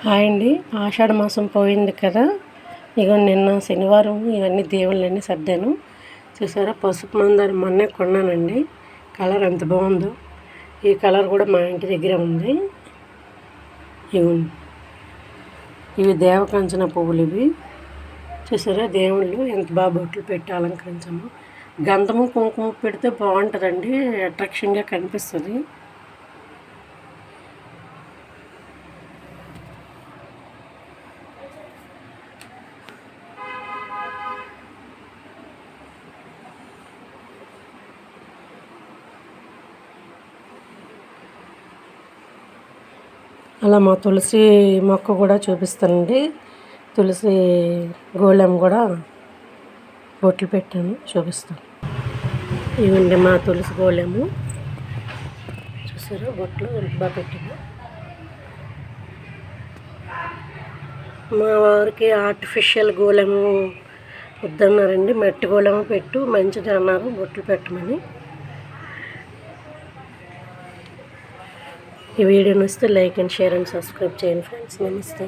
Hi అండి. ఆషాఢ మాసం పోయింది కదా. ఇగో నిన్న శనివారం ఇవన్నీ దేవుళ్ళన్నీ సర్దాను. చూసారా, పసుపు మందారం మొన్నే కొన్నానండి. కలర్ ఎంత బాగుందో. ఈ కలర్ కూడా మా ఇంటి దగ్గర ఉంది. ఇవి దేవకాంచన పువ్వులు. ఇవి చూసారా, దేవుళ్ళు ఎంత బాగా బొట్లు పెట్టి అలంకరించాము. గంధము కుంకుమ పెడితే బాగుంటుందండి, అట్రాక్షన్గా కనిపిస్తుంది. అలా మా తులసి మొక్క కూడా చూపిస్తానండి. తులసి గోళం కూడా బొట్లు పెట్టాను, చూపిస్తాను. ఇవండి మా తులసి గోళము. చూసారా, బొట్లు ఎంత బాగా పెట్టాను. మా వారికి ఆర్టిఫిషియల్ గోళము వద్దన్నారండి, మట్టి గోళము పెట్టు మంచిది అన్నారు బొట్లు పెట్టమని. ఈ వీడియో నచ్చితే like and share and subscribe చేయండి ఫ్రెండ్స్. నమస్తే.